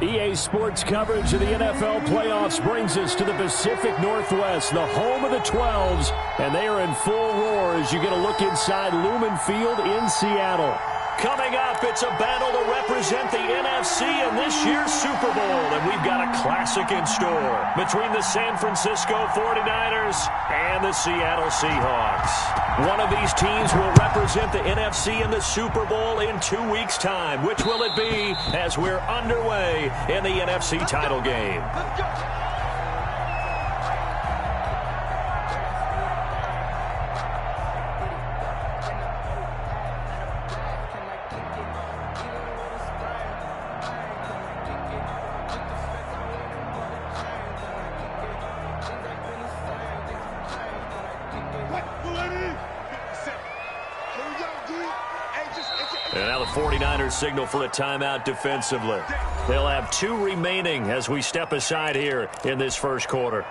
EA Sports coverage of the NFL playoffs brings us to the Pacific Northwest, the home of the 12s, and they are in full roar as you get a look inside Lumen Field in Seattle. Coming up, it's a battle to represent the NFC in this year's Super Bowl, and we've got a classic in store between the San Francisco 49ers and the Seattle Seahawks. One of these teams will represent the NFC in the Super Bowl in 2 weeks' time. Which will it be as we're underway in the NFC title game? Let's go. And now the 49ers signal for a timeout defensively. They'll have 2 remaining as we step aside here in this first quarter.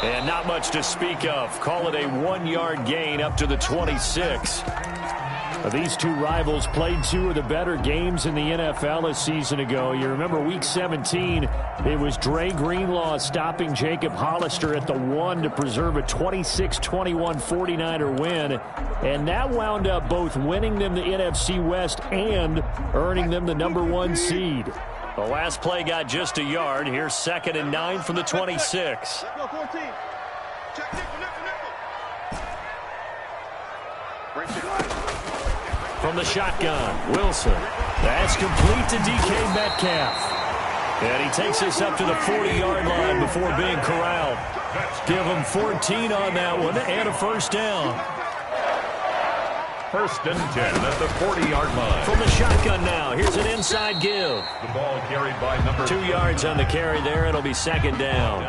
And not much to speak of. Call it a 1-yard gain up to the 26. These two rivals played 2 of the better games in the NFL a season ago. You remember Week 17, it was Dre Greenlaw stopping Jacob Hollister at the 1 to preserve a 26-21 49er win. And that wound up both winning them the NFC West and earning them the #1 seed. The last play got just a yard. Here's 2nd and 9 from the 26. From the shotgun, Wilson. That's complete to DK Metcalf. And he takes us up to the 40-yard line before being corralled. Give him 14 on that one and a first down. 1st and 10 at the 40-yard line. From the shotgun now, here's an inside give. The ball carried by number 2 yards on the carry there. It'll be 2nd down.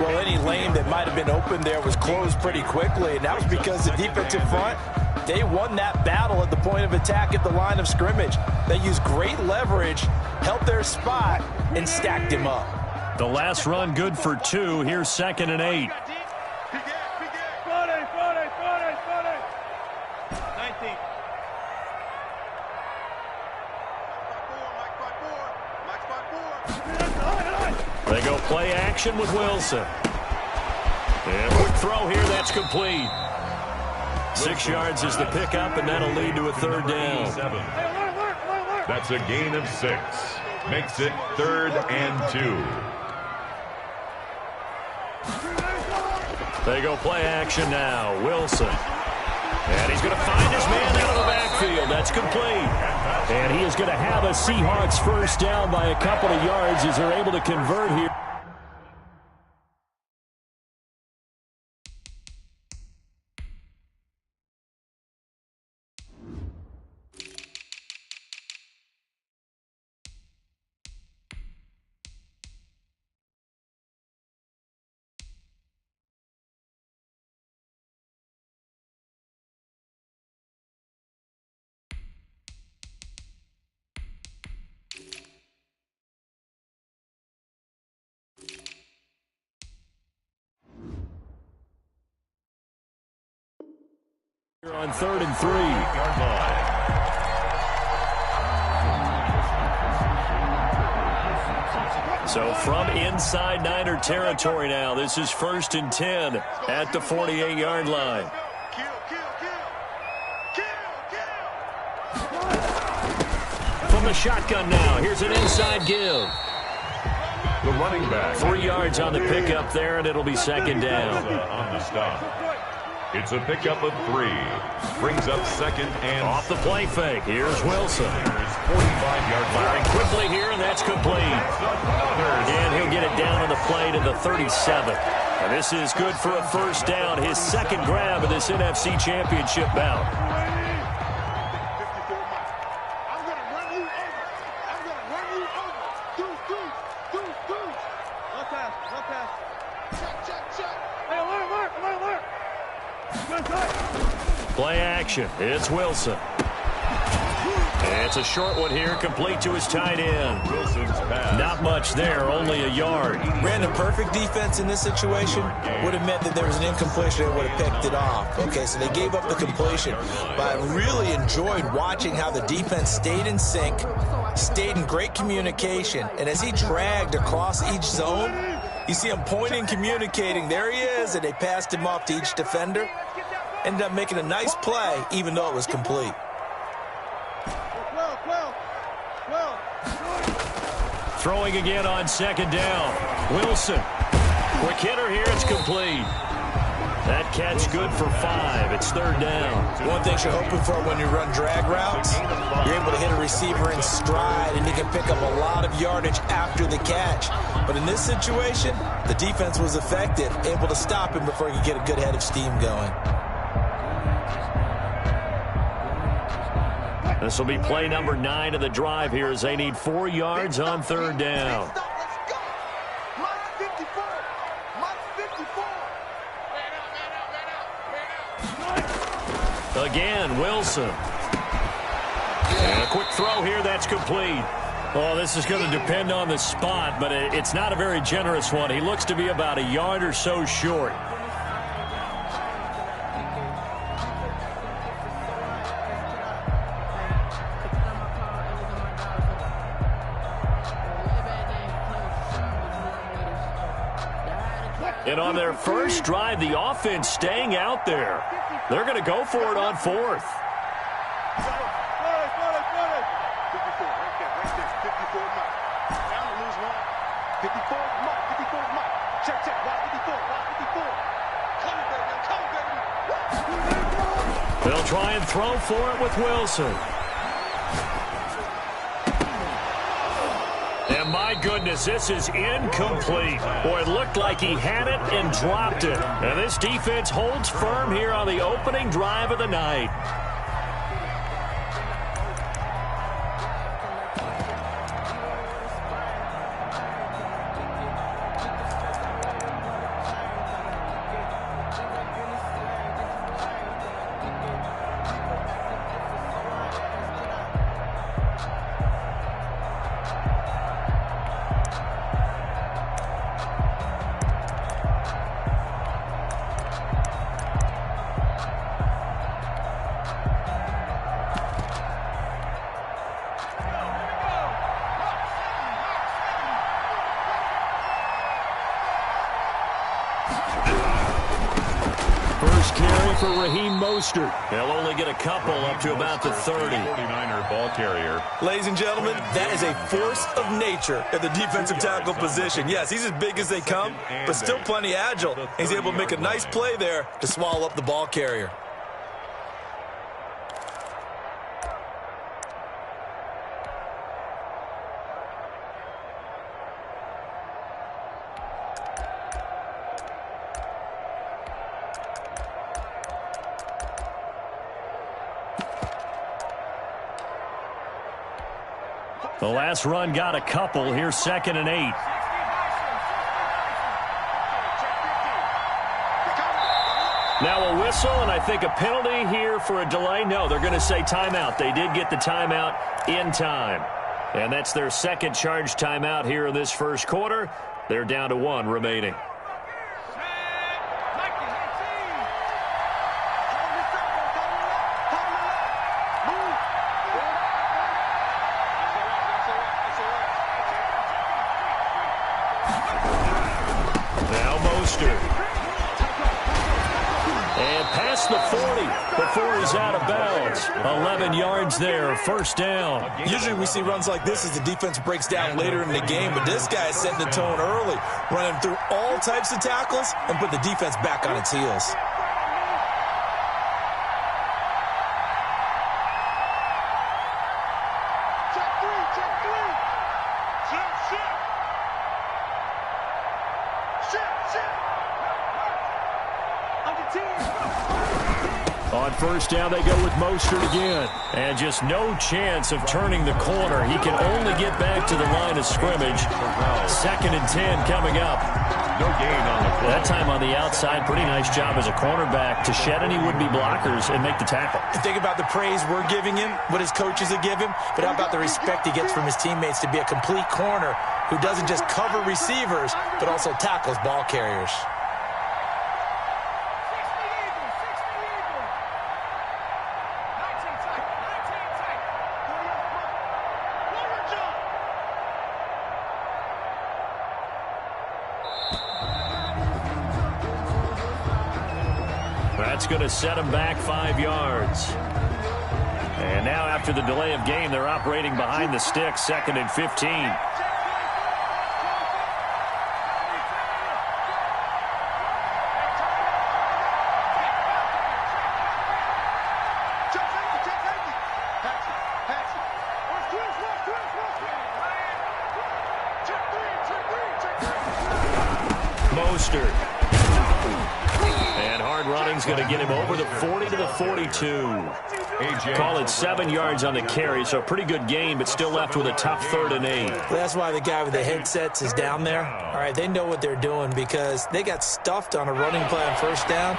Well, any lane that might have been open there was closed pretty quickly, and that was because the defensive front, they won that battle at the point of attack at the line of scrimmage. They used great leverage, helped their spot, and stacked him up. The last run good for 2. Here's 2nd and 8. They go play action with Wilson. And quick throw here, that's complete. 6 yards is the pickup, and that'll lead to a 3rd down. That's a gain of 6. Makes it 3rd and 2. They go play action now. Wilson. And he's going to find his man out of the backfield. That's complete. And he is going to have a Seahawks first down by a couple of yards as they're able to convert here. On 3rd and 3. So from inside Niner territory now, this is 1st and 10 at the 48-yard line. From the shotgun now, here's an inside give. The running back. 3 yards on the pickup there, and it'll be 2nd down. On the stop. It's a pickup of 3. Brings up 2nd and... Off the play fake. Here's Wilson. 45-yard Firing quickly here, and that's complete. And he'll get it down on the play to the 37. And this is good for a first down. His 2nd grab of this NFC Championship bout. Play action. It's Wilson. It's a short one here, complete to his tight end. Wilson's pass. Not much there, only a yard. Brandon, perfect defense in this situation would have meant that there was an incompletion and would have picked it off. Okay, so they gave up the completion. But I really enjoyed watching how the defense stayed in sync, stayed in great communication, and as he dragged across each zone, you see him pointing, communicating. There he is, and they passed him off to each defender. Ended up making a nice play, even though it was complete. Throwing again on second down. Wilson. Quick hitter here. It's complete. That catch good for 5. It's third down. One thing you're hoping for when you run drag routes, you're able to hit a receiver in stride, and you can pick up a lot of yardage after the catch. But in this situation, the defense was effective, able to stop him before he could get a good head of steam going. This will be play number 9 of the drive here as they need 4 yards on third down. Again, Wilson. And a quick throw here, that's complete. Oh, this is going to depend on the spot, but it's not a very generous one. He looks to be about a yard or so short. And on their first drive, the offense staying out there. They're going to go for it on 4th. They'll try and throw for it with Wilson. And my goodness, this is incomplete. Boy, it looked like he had it and dropped it. And this defense holds firm here on the opening drive of the night. For Raheem Mostert. They'll only get a couple up to about the 30. 49er ball carrier. Ladies and gentlemen, that is a force of nature at the defensive tackle position. Yes, he's as big as they come, but still plenty agile. He's able to make a nice play there to swallow up the ball carrier. The last run got a couple. Here's 2nd and 8. Now a whistle, and I think a penalty here for a delay. No, they're going to say timeout. They did get the timeout in time. And that's their second charge timeout here in this first quarter. They're down to 1 remaining. And past the 40 before he's out of bounds. 11 yards there, first down. Usually we see runs like this as the defense breaks down later in the game, but this guy is setting the tone early, running through all types of tackles and put the defense back on its heels. On first down, they go with Mostert again. And just no chance of turning the corner. He can only get back to the line of scrimmage. 2nd and 10 coming up. No gain on the That time on the outside, pretty nice job as a cornerback to shed any would-be blockers and make the tackle. And think about the praise we're giving him, what his coaches have given him, but how about the respect he gets from his teammates to be a complete corner who doesn't just cover receivers, but also tackles ball carriers. That's going to set him back 5 yards. And now after the delay of game, they're operating behind the sticks, 2nd and 15. Mostert. Running's going to get him over the 40 to the 42. Call it 7 yards on the carry, so a pretty good game, but still left with a tough 3rd and 8. Well, that's why the guy with the headsets is down there. All right, they know what they're doing because they got stuffed on a running play on 1st down.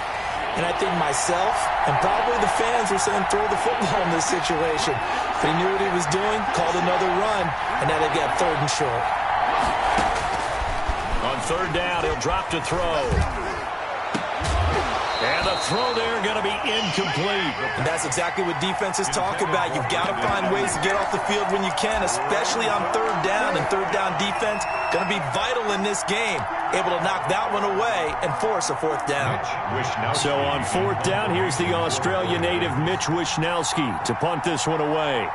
And I think myself and probably the fans are saying throw the football in this situation. But he knew what he was doing, called another run, and now they've got 3rd and short. On 3rd down, he'll drop to throw. And the throw there going to be incomplete. And that's exactly what defenses talk about. You've got to find ways to get off the field when you can, especially on 3rd down. And 3rd down defense going to be vital in this game. Able to knock that one away and force a 4th down. So on 4th down, here's the Australia native Mitch Wishnowski to punt this one away.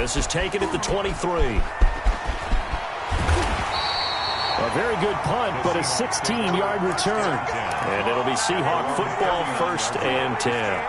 This is taken at the 23. A very good punt, but a 16-yard return. And it'll be Seahawk football, 1st and 10.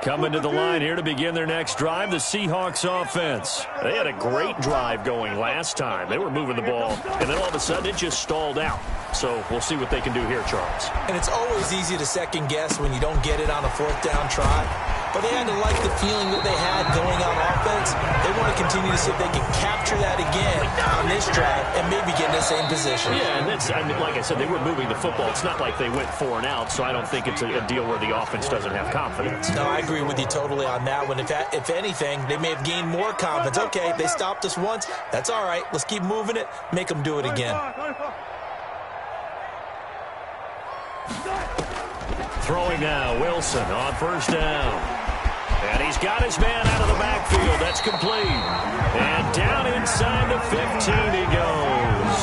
Coming to the line here to begin their next drive, the Seahawks offense. They had a great drive going last time. They were moving the ball, and then all of a sudden it just stalled out. So we'll see what they can do here, Charles. And it's always easy to second guess when you don't get it on a 4th down try. But they had to like the feeling that they had going on offense. They want to continue to see if they can capture that again on this drive and maybe get in the same position. Yeah, and that's, I mean, like I said, they were moving the football. It's not like they went 4 and out, so I don't think it's a deal where the offense doesn't have confidence. No, I agree with you totally on that one. If anything, they may have gained more confidence. Okay, they stopped us once. That's all right. Let's keep moving it. Make them do it again. Throwing now, Wilson on 1st down. And he's got his man out of the backfield. That's complete. And down inside the 15 he goes.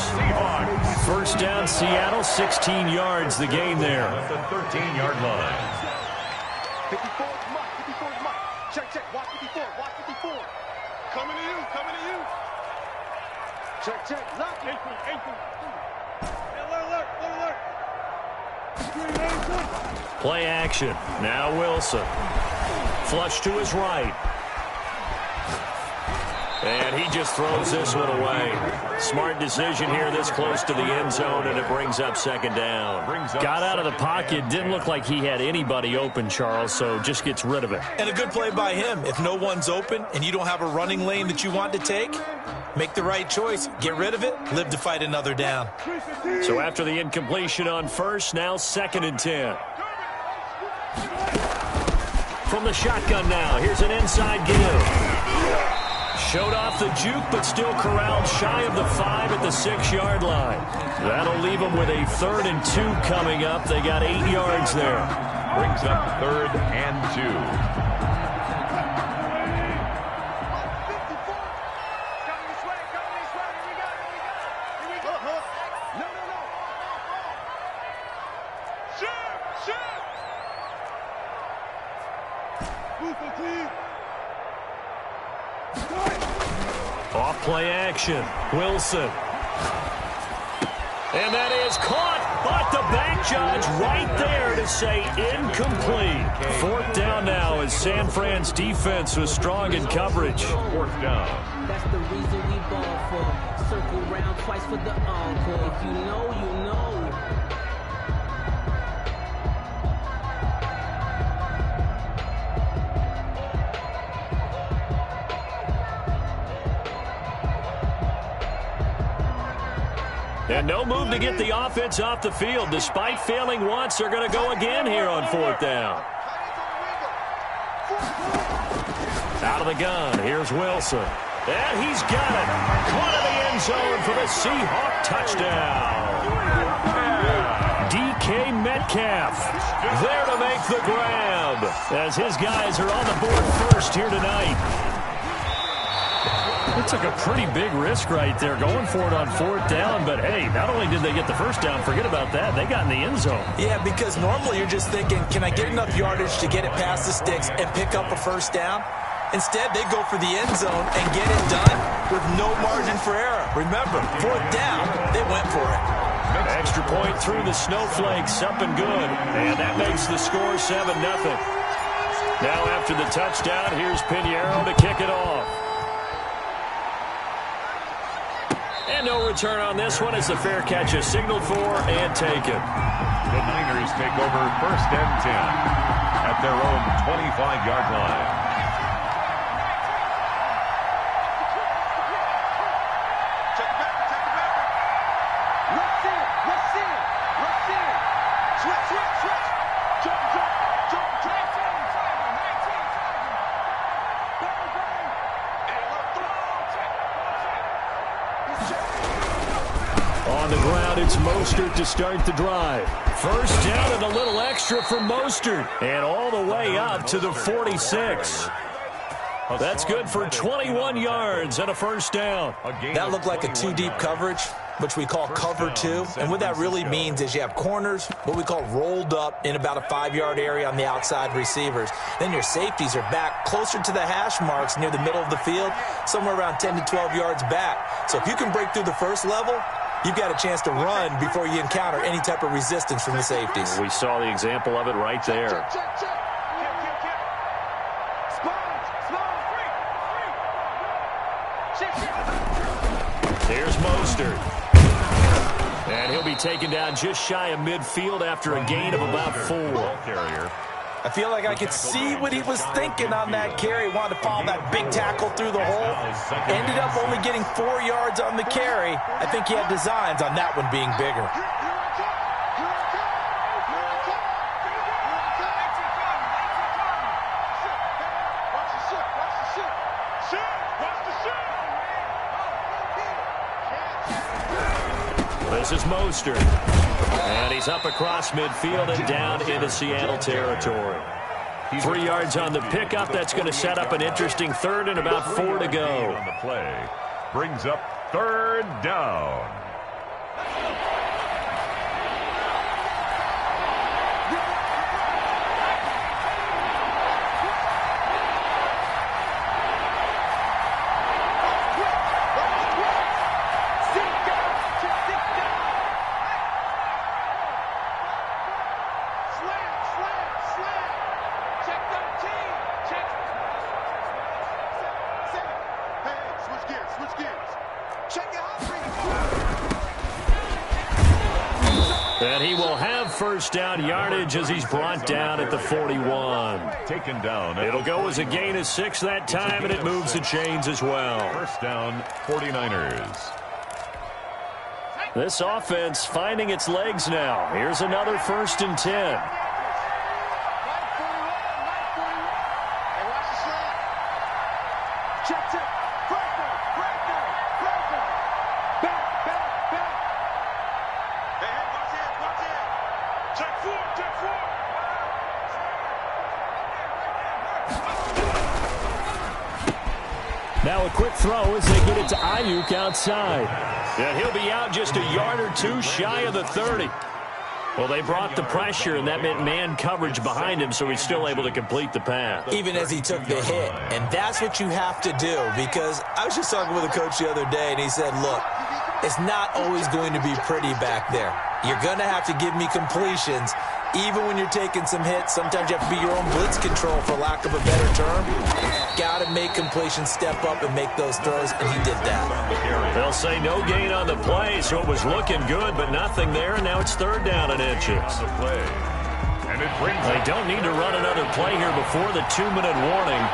1st down, Seattle, 16 yards the gain there. At the 13-yard line. 54 is Mike. 54 is Mike. Check. Watch 54. Watch 54. Coming to you. Check. Lock. 18. Alert. Play action. Now Wilson. Flush to his right. And he just throws this one away. Smart decision here this close to the end zone, and it brings up 2nd down. Got out of the pocket. Didn't look like he had anybody open, Charles, so just gets rid of it. And a good play by him. If no one's open and you don't have a running lane that you want to take, make the right choice. Get rid of it. Live to fight another down. So after the incompletion on 1st, now 2nd and 10. From the shotgun now, here's an inside give. Showed off the juke, but still corralled shy of the 5 at the 6-yard line. That'll leave them with a 3rd and 2 coming up. They got 8 yards there. Brings up 3rd and 2. Off play action. Wilson. And that is caught But the back judge right there to say incomplete. Fourth down now as San Fran's defense was strong in coverage. Fourth down. That's the reason we ball for. Circle round twice for the encore. If you know, you know. And no move to get the offense off the field. Despite failing once, they're going to go again here on fourth down. Out of the gun, here's Wilson. And he's got it. Caught in the end zone for the Seahawk touchdown. DK Metcalf there to make the grab as his guys are on the board first here tonight. It took a pretty big risk right there going for it on fourth down, but hey, not only did they get the first down, forget about that, they got in the end zone. Yeah, because normally you're just thinking, can I get enough yardage to get it past the sticks and pick up a first down? Instead, they go for the end zone and get it done with no margin for error. Remember, fourth down, they went for it. Extra point through the snowflakes, up and good, and that makes the score 7-0. Now after the touchdown, here's Pinheiro to kick it off. And no return on this one as the fair catch is signaled for and taken. The Niners take over first and 10 at their own 25-yard line. On the ground, it's Mostert to start the drive. First down and a little extra for Mostert. And all the way up to the 46. That's good for 21 yards and a first down. That looked like a two-deep coverage, which we call cover two. And what that really means is you have corners, what we call rolled up in about a 5-yard area on the outside receivers. Then your safeties are back closer to the hash marks near the middle of the field, somewhere around 10 to 12 yards back. So if you can break through the first level, you've got a chance to run before you encounter any type of resistance from the safeties. We saw the example of it right there. Here's Mostert. And he'll be taken down just shy of midfield after a gain of about 4. Carrier. I feel like I could see what he was thinking on that carry. Wanted to follow that big tackle through the hole. Ended up only getting 4 yards on the carry. I think he had designs on that one being bigger. This is Mostert. And he's up across midfield and down into Seattle territory. 3 yards on the pickup. That's going to set up an interesting third and about 4 to go. On the play. Brings up third down. And he will have first down yardage as he's brought down at the 41. Taken down. It'll go as a gain of 6 that time, and it moves the chains as well. First down, 49ers. This offense finding its legs now. Here's another first and 10. Now a quick throw as they get it to Ayuk outside. And he'll be out just a yard or 2 shy of the 30. Well, they brought the pressure, and that meant man coverage behind him, so he's still able to complete the pass. Even as he took the hit. And that's what you have to do, because I was just talking with a coach the other day, and he said, look, it's not always going to be pretty back there. You're going to have to give me completions. Even when you're taking some hits, sometimes you have to be your own blitz control, for lack of a better term. Got to make completions step up and make those throws, and he did that. They'll say no gain on the play, so it was looking good, but nothing there, and now it's 3rd down and inches. They don't need to run another play here before the 2-minute warning.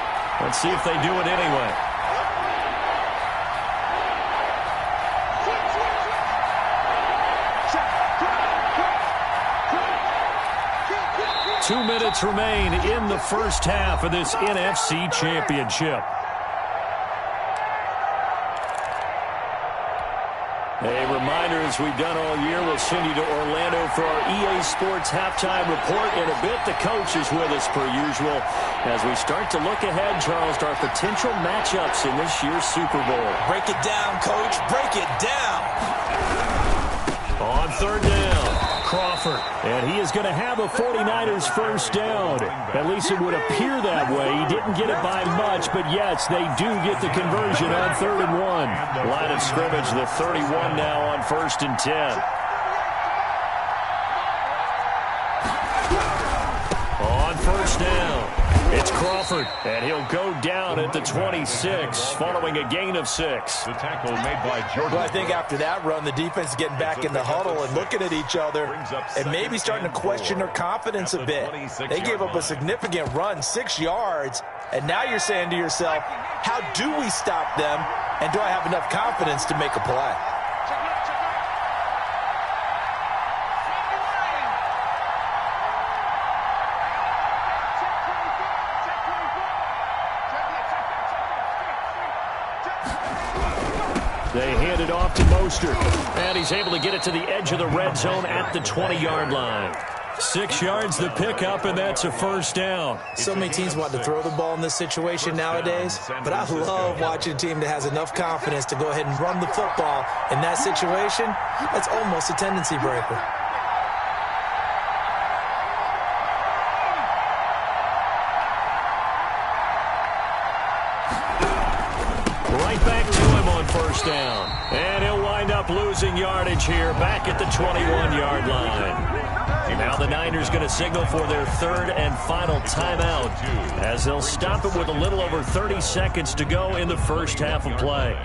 Let's see if they do it anyway. 2 minutes remain in the first half of this NFC Championship. A reminder, as we've done all year, we'll send you to Orlando for our EA Sports halftime report. In a bit, the coach is with us per usual as we start to look ahead, Charles, to our potential matchups in this year's Super Bowl. Break it down, Coach. Break it down. On 3rd down, Crawford. And he is going to have a 49ers first down. At least it would appear that way. He didn't get it by much, but yes, they do get the conversion on 3rd and 1. Line of scrimmage, the 31 now on 1st and 10. On 1st down, it's Crawford, and he'll go down at the 26, following a gain of 6. The tackle made by Jordan. Well, I think after that run, the defense is getting back in the huddle and looking at each other and maybe starting to question their confidence a bit. They gave up a significant run, 6 yards, and now you're saying to yourself, how do we stop them, and do I have enough confidence to make a play? They hand it off to Mostert, and he's able to get it to the edge of the red zone at the 20-yard line. 6 yards the pickup, and that's a first down. So many teams want to throw the ball in this situation nowadays, but I love watching a team that has enough confidence to go ahead and run the football. In that situation, that's almost a tendency breaker. Right back to him on 1st down. And he'll wind up losing yardage here back at the 21-yard line. And now the Niners going to signal for their 3rd and final timeout as they'll stop it with a little over 30 seconds to go in the first half of play.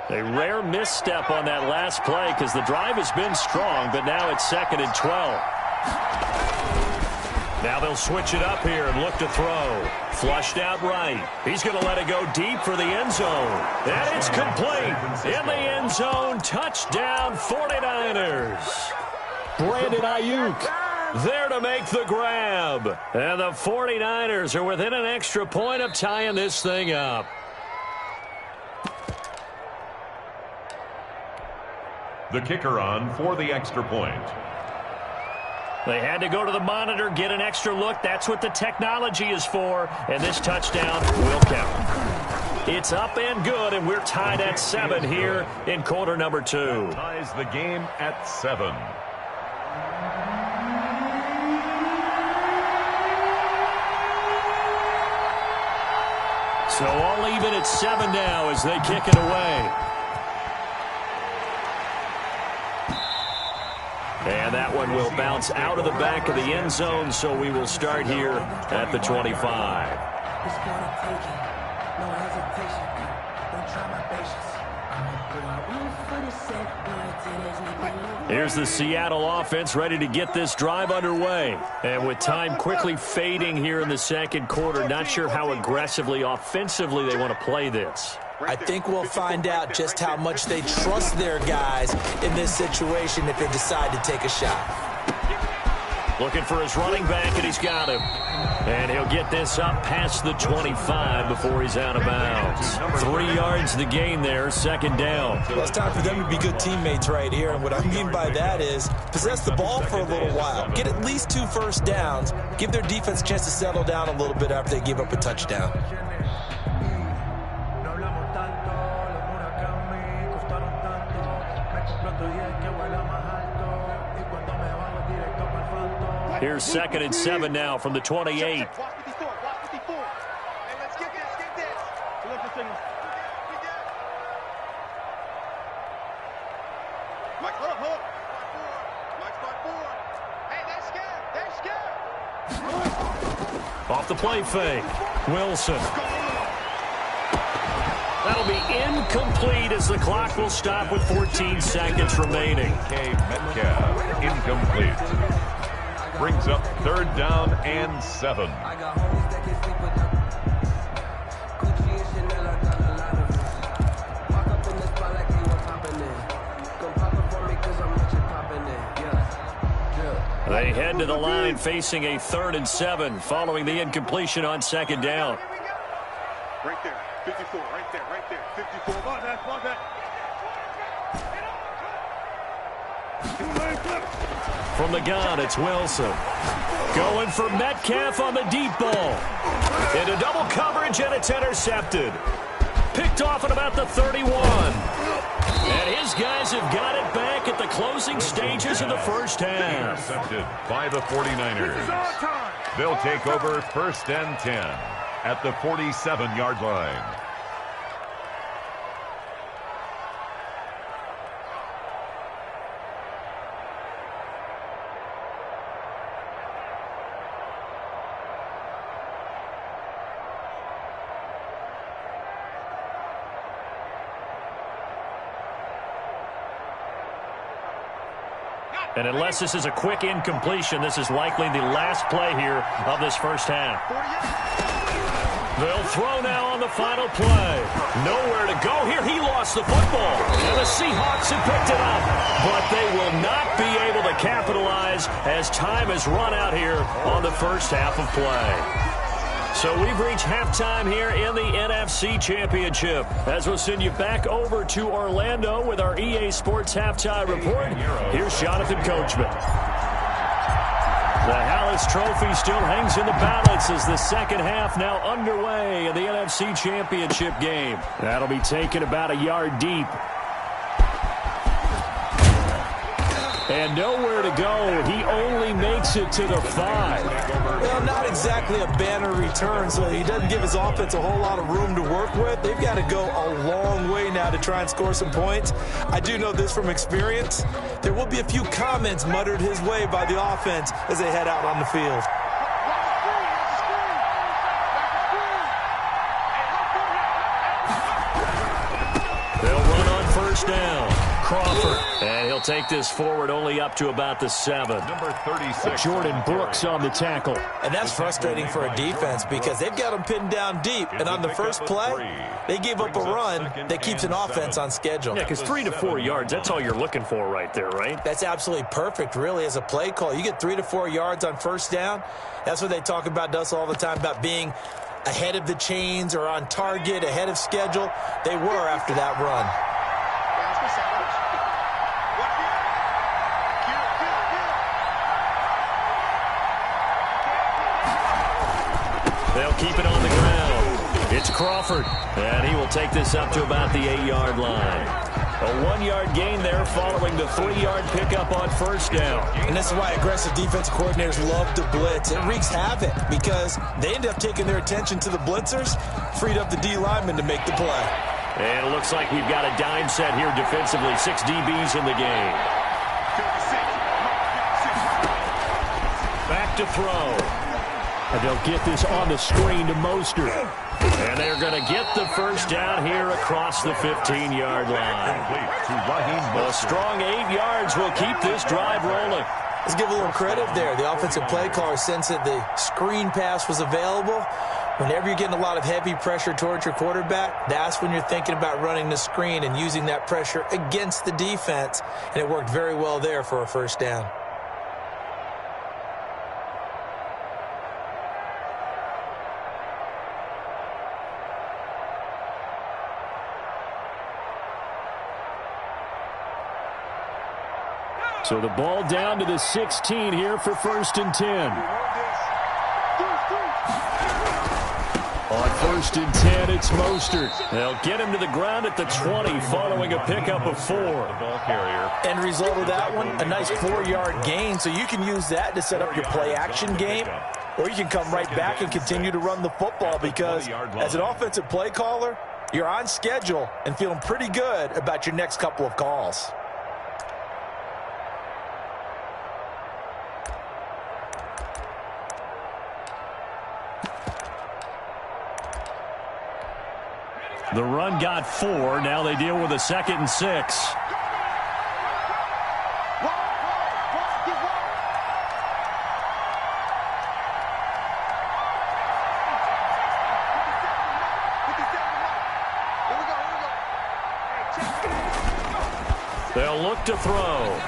A rare misstep on that last play because the drive has been strong, but now it's 2nd and 12. Now they'll switch it up here and look to throw. Flushed out right. He's going to let it go deep for the end zone. And it's complete. In the end zone, touchdown 49ers. Brandon Ayuk there to make the grab. And the 49ers are within an extra point of tying this thing up. The kicker on for the extra point. They had to go to the monitor, get an extra look. That's what the technology is for. And this touchdown will count. It's up and good, and we're tied at 7 here in quarter number 2. Ties the game at 7. So all even at 7 now as they kick it away. And that one will bounce out of the back of the end zone, so we will start here at the 25. Here's the Seattle offense ready to get this drive underway. And with time quickly fading here in the second quarter, not sure how aggressively, offensively they want to play this. I think we'll find out just how much they trust their guys in this situation if they decide to take a shot. Looking for his running back, and he's got him. And he'll get this up past the 25 before he's out of bounds. 3 yards the gain there, 2nd down. Well, it's time for them to be good teammates right here, and what I mean by that is possess the ball for a little while, get at least 2 first downs, give their defense a chance to settle down a little bit after they give up a touchdown. Here's 2nd and 7 now from the 28. Watch 54. Watch 54. Hey, let's get this. Get this. Select the signal. Mike, hold up, hold up. Mike's by 4. Hey, they're scared. Off the play fake. Wilson. That'll be incomplete as the clock will stop with 14 seconds remaining. Metcalf, incomplete. Brings up 3rd down and 7. They head to the line facing a 3rd and 7 following the incompletion on 2nd down. Right there. 54. Right there. Right there. 54. Come on, man. Come on, man. From the gun, it's Wilson. Going for Metcalf on the deep ball. Into double coverage, and it's intercepted. Picked off at about the 31. And his guys have got it back at the closing stages of the first half. Intercepted by the 49ers. They'll take over 1st and 10 at the 47-yard line. And unless this is a quick incompletion, this is likely the last play here of this first half. They'll throw now on the final play. Nowhere to go here. He lost the football. And the Seahawks have picked it up. But they will not be able to capitalize as time has run out here on the first half of play. So we've reached halftime here in the NFC Championship. As we'll send you back over to Orlando with our EA Sports Halftime Report. Here's Jonathan Coachman. The Hallis Trophy still hangs in the balance as the second half now underway in the NFC Championship game. That'll be taken about a yard deep. And nowhere to go. He only makes it to the 5. Well, not exactly a banner return, so he doesn't give his offense a whole lot of room to work with. They've got to go a long way now to try and score some points. I do know this from experience. There will be a few comments muttered his way by the offense as they head out on the field. They'll run on 1st down. Crawford. And he'll take this forward only up to about the 7. Number 36. Jordan Brooks on the tackle. And that's frustrating for a defense because they've got them pinned down deep. And on the first play, they gave up a run that keeps an offense on schedule. Yeah, because 3 to 4 yards, that's all you're looking for right there, right? That's absolutely perfect, really, as a play call. You get 3 to 4 yards on 1st down. That's what they talk about us all the time, about being ahead of the chains or on target, ahead of schedule. They were after that run. They'll keep it on the ground. It's Crawford, and he will take this up to about the 8-yard line. A 1-yard gain there following the 3-yard pickup on 1st down. And this is why aggressive defensive coordinators love to blitz. It wreaks havoc because they end up taking their attention to the blitzers, freed up the D linemen to make the play. And it looks like we've got a dime set here defensively. 6 DBs in the game. Back to throw. And they'll get this on the screen to Mostert. And they're going to get the 1st down here across the 15-yard line. A strong 8 yards will keep this drive rolling. Let's give a little credit there. The offensive play caller sensed that the screen pass was available. Whenever you're getting a lot of heavy pressure towards your quarterback, that's when you're thinking about running the screen and using that pressure against the defense. And it worked very well there for a 1st down. So the ball down to the 16 here for 1st and 10. On 1st and 10, it's Mostert. They'll get him to the ground at the 20 following a pickup of 4. Ball carrier. End result of that one, a nice 4-yard gain, so you can use that to set up your play-action game, or you can come right back and continue to run the football because as an offensive play caller, you're on schedule and feeling pretty good about your next couple of calls. The run got 4. Now they deal with a 2nd and 6. They'll look to throw.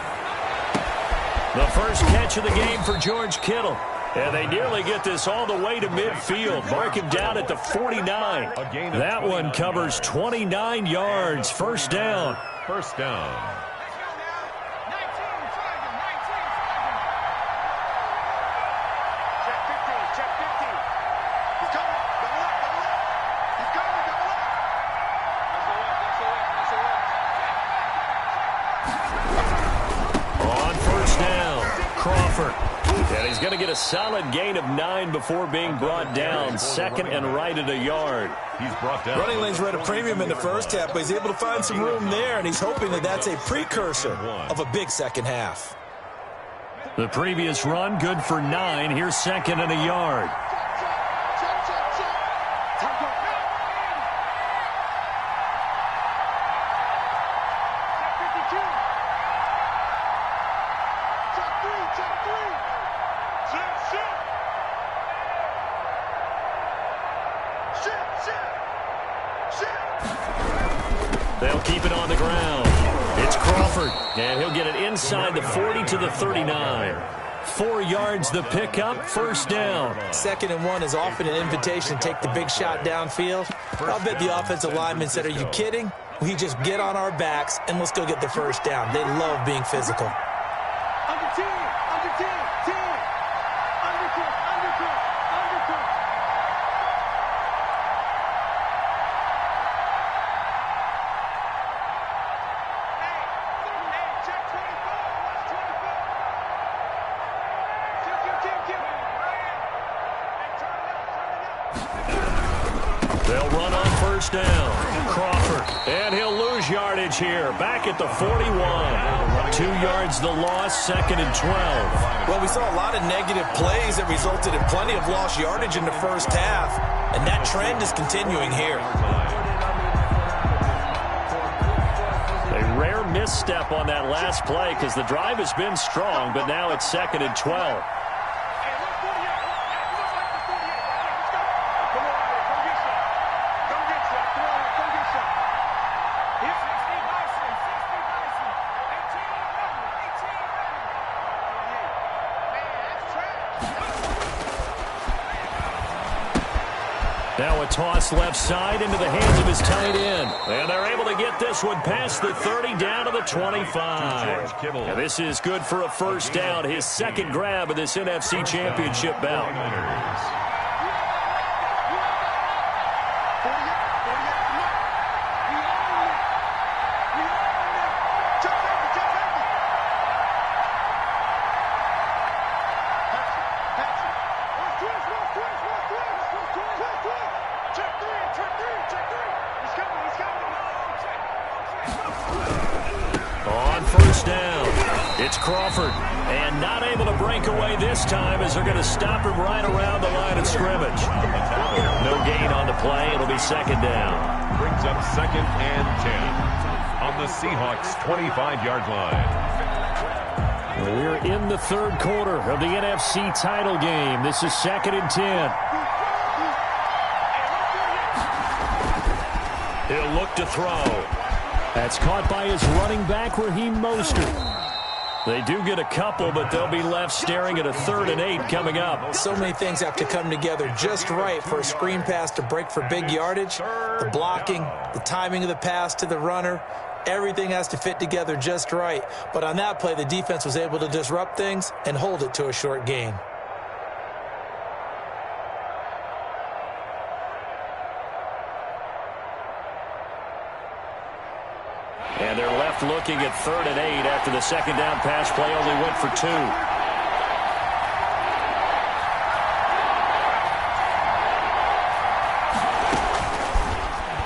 The first catch of the game for George Kittle. And they nearly get this all the way to midfield. Mark him down at the 49. That one covers 29 yards. First down. First down. Check 15, check 15. He's coming. Double up, double up. He's coming, double up. On first down, Crawford. And he's going to get a solid gain of 9 before being brought down. 2nd and right at a yard. He's brought down. Running lanes were at a premium in the first half, but he's able to find some room there, and he's hoping that that's a precursor of a big second half. The previous run, good for 9. Here's 2nd and a yard. They'll keep it on the ground. It's Crawford, and he'll get it inside the 40 to the 39. 4 yards the pickup, first down. 2nd and 1 is often an invitation to take the big shot downfield. I'll bet the offensive lineman said, "Are you kidding? We just get on our backs and let's go get the first down." They love being physical. Under 10, under 10, 10. Undercut, undercut, undercut. Hey, check 24. Watch 24. Kill. Hey, turn it up. They'll run on first down. Crawford, and he'll lose yardage here. Back at the 41. 2 yards the loss, 2nd and 12. Well, we saw a lot of negative plays that resulted in plenty of lost yardage in the first half, and that trend is continuing here. A rare misstep on that last play because the drive has been strong, but now it's 2nd and 12. Now a toss left side into the hands of his tight end. And they're able to get this one past the 30 down to the 25. And this is good for a first down. His 2nd grab of this NFC Championship bout. On first down, it's Crawford, and not able to break away this time as they're going to stop him right around the line of scrimmage. No gain on the play. It'll be 2nd down. Brings up 2nd and 10 on the Seahawks' 25-yard line. We're in the 3rd quarter of the NFC title game. This is 2nd and 10. He'll look to throw. That's caught by his running back, Raheem Mostert. They do get a couple, but they'll be left staring at a 3rd and 8 coming up. So many things have to come together just right for a screen pass to break for big yardage. The blocking, the timing of the pass to the runner, everything has to fit together just right. But on that play, the defense was able to disrupt things and hold it to a short gain. left looking at 3rd and 8 after the second down pass play only went for 2.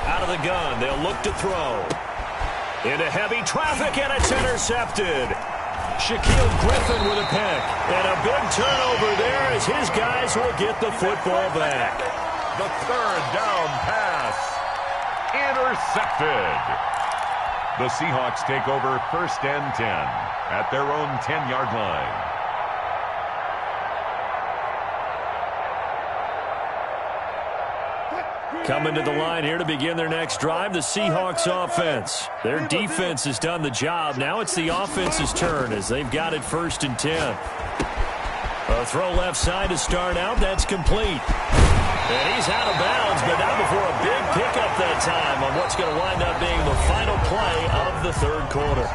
Out of the gun, they'll look to throw. Into heavy traffic, and it's intercepted. Shaquille Griffin with a pick. And a big turnover there as his guys will get the football back. The 3rd down pass. Intercepted. The Seahawks take over 1st and 10 at their own 10-yard line. Coming to the line here to begin their next drive, the Seahawks offense. Their defense has done the job. Now it's the offense's turn as they've got it 1st and 10. A throw left side to start out. That's complete. And he's out of bounds, but not before a big pickup that time on what's going to wind up being the final play of the 3rd quarter.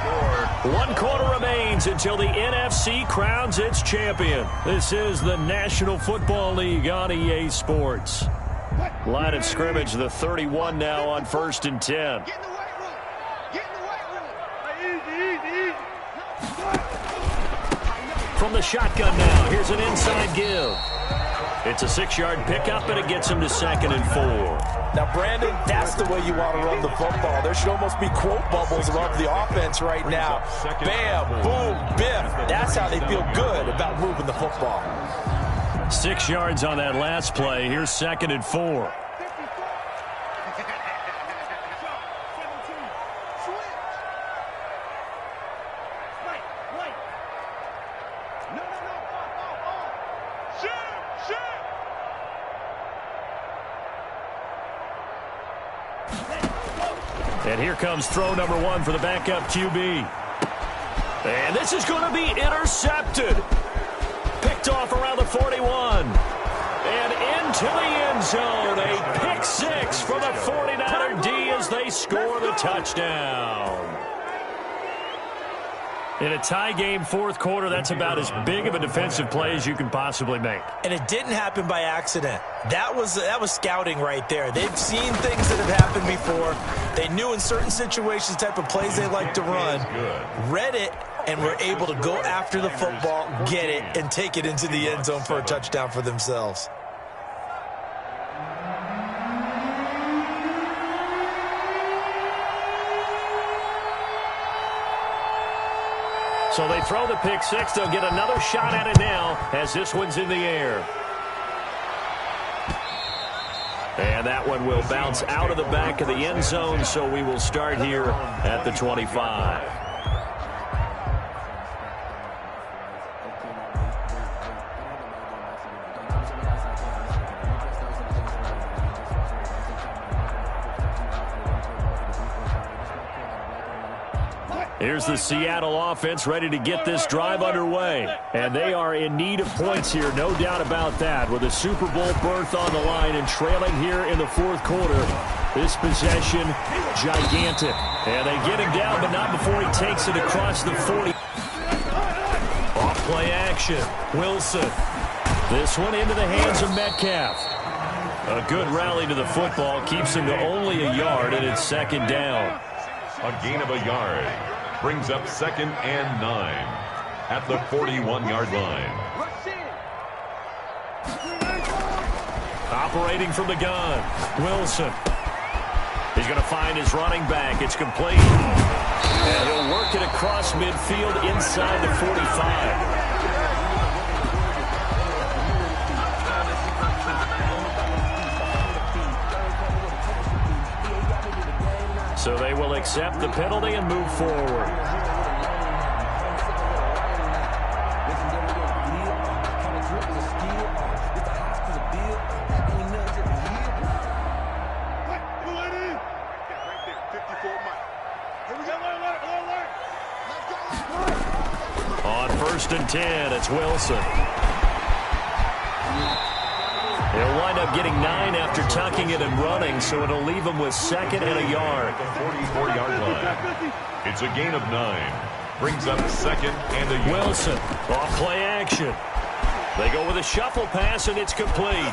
1 quarter remains until the NFC crowns its champion. This is the National Football League on EA Sports. Line of scrimmage, the 31 now on 1st and 10. Get in the weight room. Get in the weight room. Easy. From the shotgun now, here's an inside give. It's a 6-yard pickup, and it gets him to 2nd and 4. Now, Brandon, that's the way you want to run the football. There should almost be quote bubbles above the offense right now. Bam, boom, biff. That's how they feel good about moving the football. 6 yards on that last play. Here's 2nd and 4. And here comes throw number 1 for the backup QB. And this is going to be intercepted. Picked off around the 41. And into the end zone. A pick 6 for the 49er D as they score the touchdown. In a tie game, 4th quarter, that's about as big of a defensive play as you can possibly make. And it didn't happen by accident. That was scouting right there. They've seen things that have happened before. They knew in certain situations the type of plays they like to run. Read it, and were able to go after the football, get it, and take it into the end zone for a touchdown for themselves. So they throw the pick 6. They'll get another shot at it now as this one's in the air. And that one will bounce out of the back of the end zone, so we will start here at the 25. Here's the Seattle offense ready to get this drive underway. And they are in need of points here, no doubt about that. With a Super Bowl berth on the line and trailing here in the 4th quarter. This possession, gigantic. And they get him down, but not before he takes it across the 40. Off play action. Wilson. This one into the hands of Metcalf. A good rally to the football keeps him to only a yard, and it's 2nd down. A gain of a yard. Brings up 2nd and 9 at the 41-yard line. Operating from the gun, Wilson. He's going to find his running back. It's complete. And he'll work it across midfield inside the 45. So they will accept the penalty and move forward. On 1st and 10, it's Wilson. He'll wind up getting 9 after tucking it and running, so it'll leave him with 2nd and a yard. 44-yard line. It's a gain of 9. Brings up 2nd and a yard. Wilson, off play action. They go with a shuffle pass, and it's complete.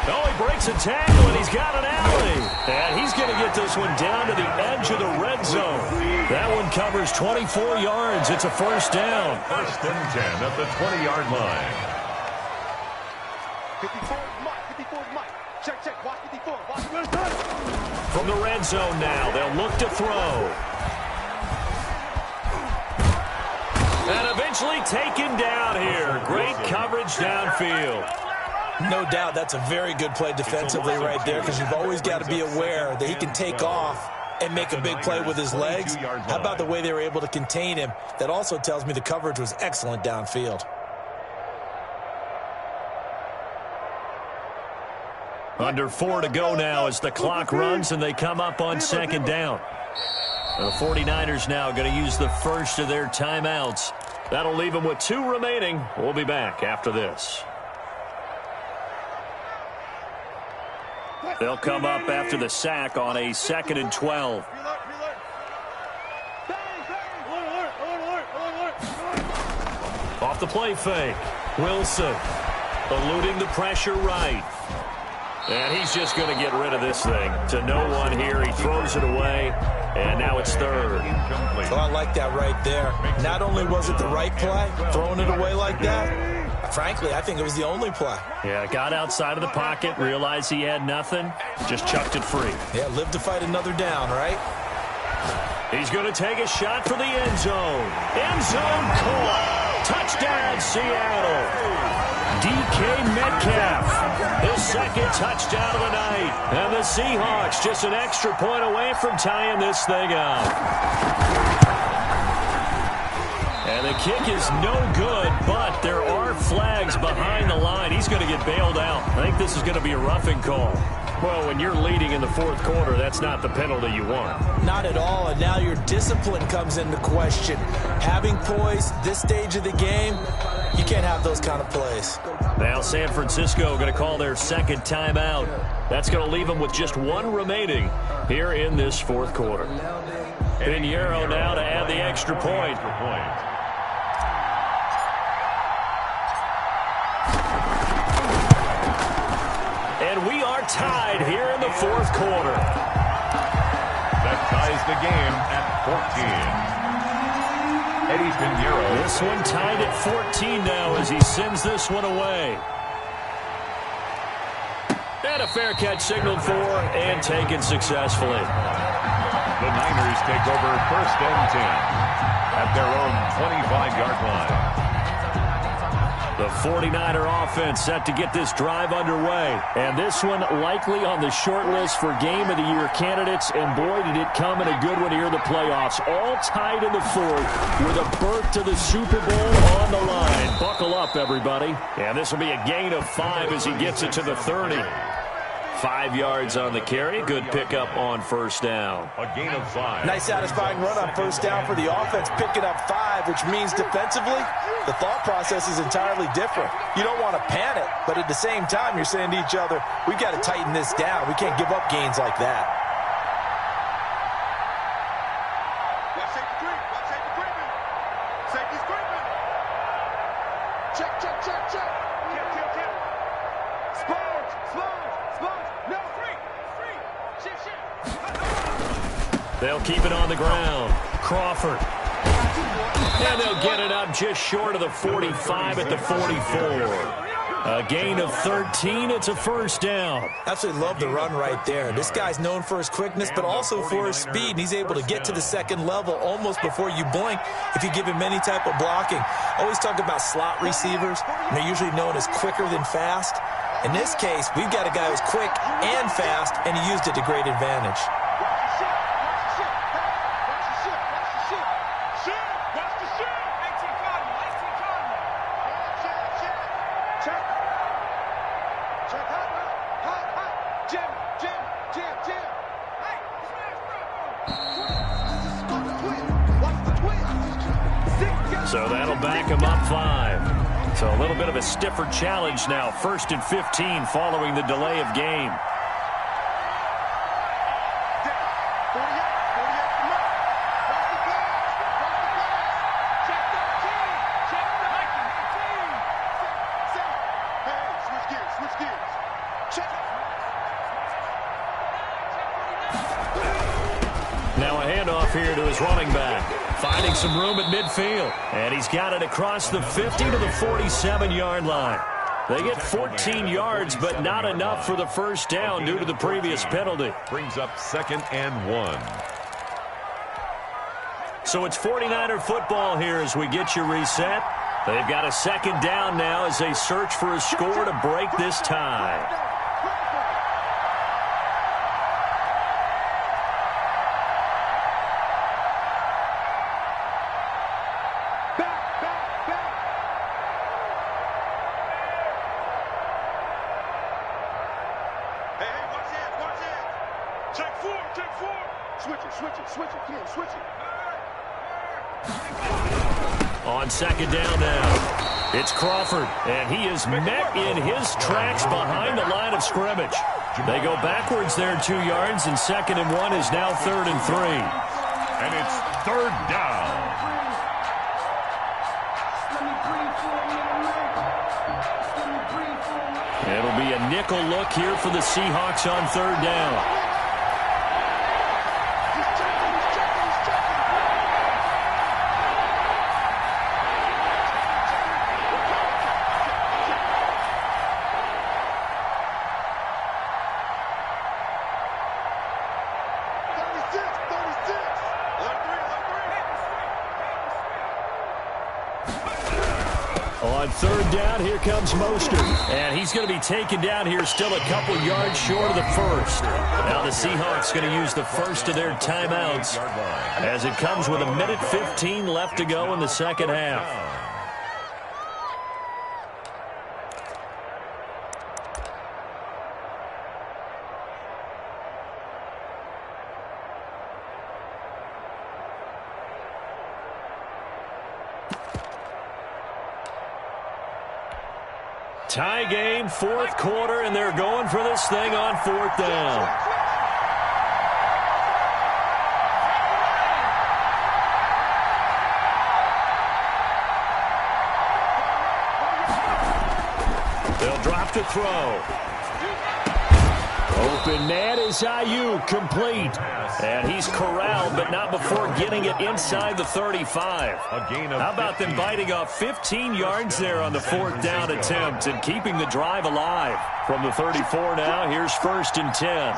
Oh, he breaks a tackle, and he's got an alley. And he's going to get this one down to the edge of the red zone. That one covers 24 yards. It's a first down. First and 10 at the 20-yard line. 54 is Mike. 54 is Mike. Check, check. Watch 54. Watch 54. From the red zone now, they'll look to throw. And eventually taken down here. Great coverage downfield. No doubt that's a very good play defensively right there, because you've always got to be aware that he can take off and make a big play with his legs. How about the way they were able to contain him? That also tells me the coverage was excellent downfield. Under 4 to go now as the clock runs and they come up on second down. The 49ers now going to use the first of their timeouts. That'll leave them with 2 remaining. We'll be back after this. They'll come up after the sack on a 2nd and 12. Off the play fake. Wilson eluding the pressure right. And he's just going to get rid of this thing. To no one here. He throws it away. And now it's 3rd. So I like that right there. Not only was it the right play, throwing it away like that, frankly, I think it was the only play. Yeah, got outside of the pocket, realized he had nothing, just chucked it free. Yeah, live to fight another down, right? He's going to take a shot for the end zone. End zone caught. Touchdown, Seattle. DK Metcalf, his 2nd touchdown of the night. And the Seahawks just an extra point away from tying this thing up. And the kick is no good, but there are flags behind the line. He's going to get bailed out. I think this is going to be a roughing call. Well, when you're leading in the 4th quarter, that's not the penalty you want. Not at all, and now your discipline comes into question. Having poise this stage of the game, you can't have those kind of plays. Now San Francisco going to call their 2nd timeout. That's going to leave them with just 1 remaining here in this 4th quarter. Pinheiro now to add the extra point. And we are tied here in the 4th quarter. That ties the game at 14. Eddie Pinheiro. This one tied at 14 now as he sends this one away. And a fair catch signaled for and taken successfully. The Niners take over 1st and 10 at their own 25-yard line. The 49er offense set to get this drive underway. And this one likely on the short list for Game of the Year candidates. And boy, did it come in a good one here in the playoffs. All tied in the 4th with a berth to the Super Bowl on the line. Buckle up, everybody. And this will be a gain of 5 as he gets it to the 30. 5 yards on the carry. Good pickup on 1st down. A gain of 5. Nice satisfying run on 1st down for the offense, picking up 5, which means defensively, the thought process is entirely different. You don't want to panic, but at the same time, you're saying to each other, we've got to tighten this down. We can't give up gains like that. Watch safety creep. Watch safety creeping. Safety's creeping. Check, check, check, check. Kill. Sponge. No, free. Shift. They'll keep it on the ground. Crawford. And they'll get it up just short of the 45 at the 44. A gain of 13. It's a 1st down. Absolutely love the run right there. This guy's known for his quickness, but also for his speed. And he's able to get to the 2nd level almost before you blink if you give him any type of blocking. Always talk about slot receivers, and they're usually known as quicker than fast. In this case, we've got a guy who's quick and fast, and he used it to great advantage. So that'll back him up 5. So a little bit of a stiffer challenge now. 1st and 15 following the delay of game. Now a handoff here to his running back. Finding some room at midfield. And he's got it across the 50 to the 47-yard line. They get 14 yards, but not enough for the first down due to the previous penalty. Brings up 2nd and 1. So it's 49er football here as we get you reset. They've got a 2nd down now as they search for a score to break this tie. On 2nd down now, it's Crawford, and he is met in his tracks behind the line of scrimmage. They go backwards there 2 yards, and 2nd and 1 is now 3rd and 3. And it's 3rd down. It'll be a nickel look here for the Seahawks on 3rd down. On 3rd down, here comes Mostert. And he's going to be taken down here still a couple yards short of the first. Now the Seahawks going to use the first of their timeouts as it comes with 1:15 left to go in the second half. Tie game, 4th quarter, and they're going for this thing on 4th down. They'll drop to throw. Open man is Ayuk, complete. And he's corralled, but not before getting it inside the 35. How about them biting off 15 yards there on the 4th down attempt and keeping the drive alive? From the 34 now, here's 1st and 10.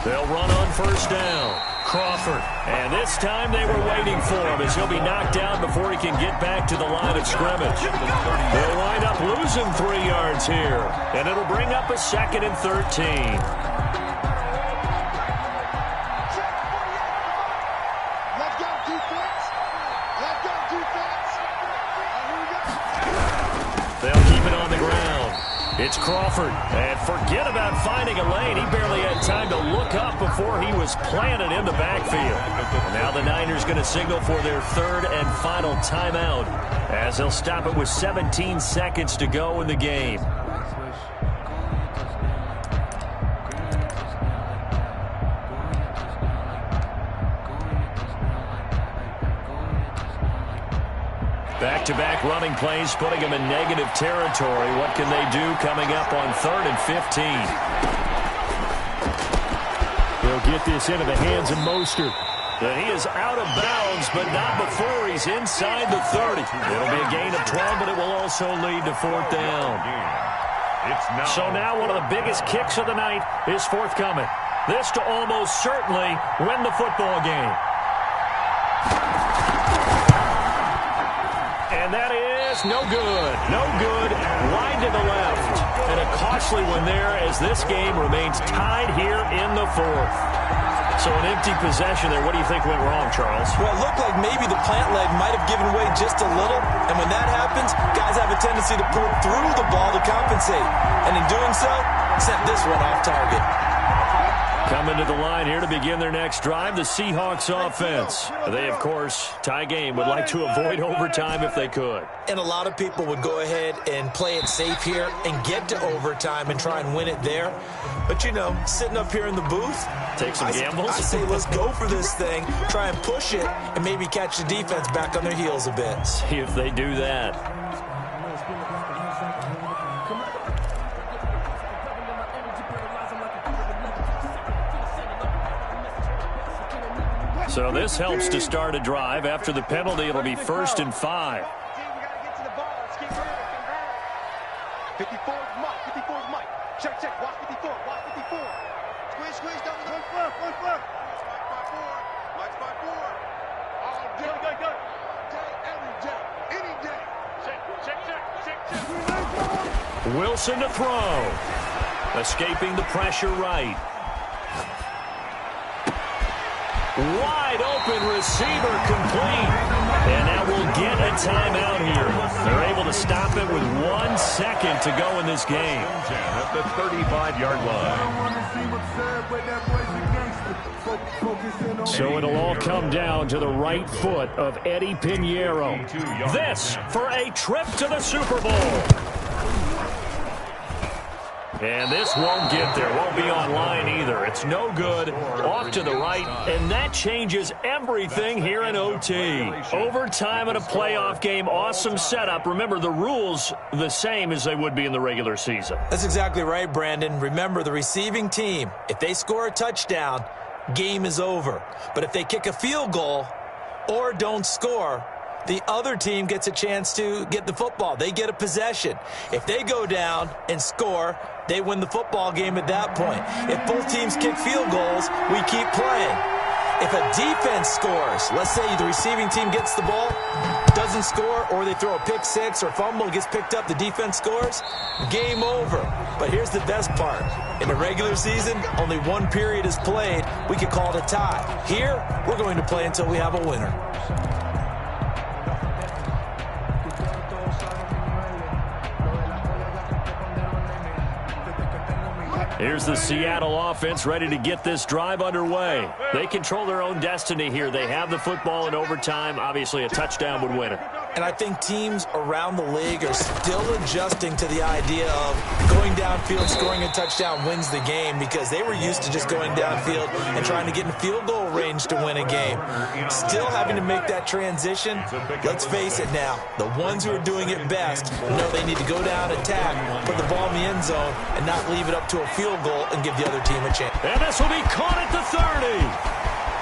They'll run on 1st down. Crawford. And this time they were waiting for him as he'll be knocked down before he can get back to the line of scrimmage. They'll wind up losing 3 yards here. And it'll bring up a 2nd and 13. They'll keep it on the ground. It's Crawford. And forget about finding a lane. He barely had time to look up before he was planted in the backfield. And now the Niners going to signal for their 3rd and final timeout as they'll stop it with 17 seconds to go in the game. Back-to-back running plays, putting them in negative territory. What can they do coming up on 3rd and 15? They'll get this into the hands of Mostert. But he is out of bounds, but not before he's inside the 30. It'll be a gain of 12, but it will also lead to 4th down. So now one of the biggest kicks of the night is forthcoming. This to almost certainly win the football game. And that is no good. No good. Wide to the left. And a costly one there as this game remains tied here in the 4th. So an empty possession there. What do you think went wrong, Charles? Well, it looked like maybe the plant leg might have given way just a little. And when that happens, guys have a tendency to pull through the ball to compensate. And in doing so, sent this one off target. Coming to the line here to begin their next drive, the Seahawks offense. They, of course, tie game, would like to avoid overtime if they could. And a lot of people would go ahead and play it safe here and get to overtime and try and win it there. But, you know, sitting up here in the booth, take some gambles. I say let's go for this thing, try and push it, and maybe catch the defense back on their heels a bit. See if they do that. So this helps to start a drive. After the penalty, it'll be 1st and 5. 54's Mike. 54's Mike. Check, check. Watch 54. Watch 54. Squeeze, squeeze. Down the left. Mike's by 4. Mike's by 4. All day. Go. Day, every day. Any day. Check. Wilson to throw. Escaping the pressure right. Wide open receiver complete. And now we'll get a timeout here. They're able to stop it with 1 second to go in this game. At the 35-yard line. So it'll all come down to the right foot of Eddie Pinheiro. This for a trip to the Super Bowl. And this won't get there. Won't be online either. It's no good. Off to the right. And that changes everything here in OT. Overtime in a playoff game. Awesome setup. Remember, the rules the same as they would be in the regular season. That's exactly right, Brandon. Remember, the receiving team, if they score a touchdown, game is over. But if they kick a field goal or don't score, the other team gets a chance to get the football. They get a possession. If they go down and score, they win the football game at that point. If both teams kick field goals, we keep playing. If a defense scores, let's say the receiving team gets the ball, doesn't score, or they throw a pick six or fumble, gets picked up, the defense scores, game over. But here's the best part. In the regular season, only one period is played. We could call it a tie. Here, we're going to play until we have a winner. Here's the Seattle offense ready to get this drive underway. They control their own destiny here. They have the football in overtime. Obviously, a touchdown would win it. And I think teams around the league are still adjusting to the idea of going downfield, scoring a touchdown wins the game, because they were used to just going downfield and trying to get in field goal range to win a game. Still having to make that transition. Let's face it now, the ones who are doing it best know they need to go down, attack, put the ball in the end zone, and not leave it up to a field goal and give the other team a chance. And this will be caught at the 30.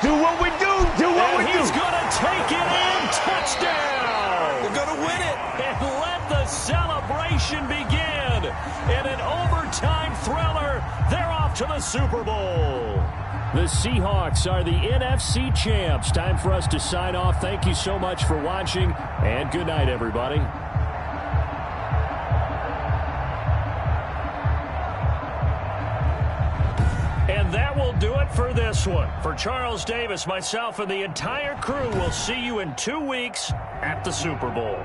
Do what we do. Do what we do. He's going to take it in. Touchdown. They're going to win it. And let the celebration begin. In an overtime thriller, they're off to the Super Bowl. The Seahawks are the NFC champs. Time for us to sign off. Thank you so much for watching, and good night, everybody. And that will do it for this one. For Charles Davis, myself, and the entire crew, we'll see you in 2 weeks at the Super Bowl.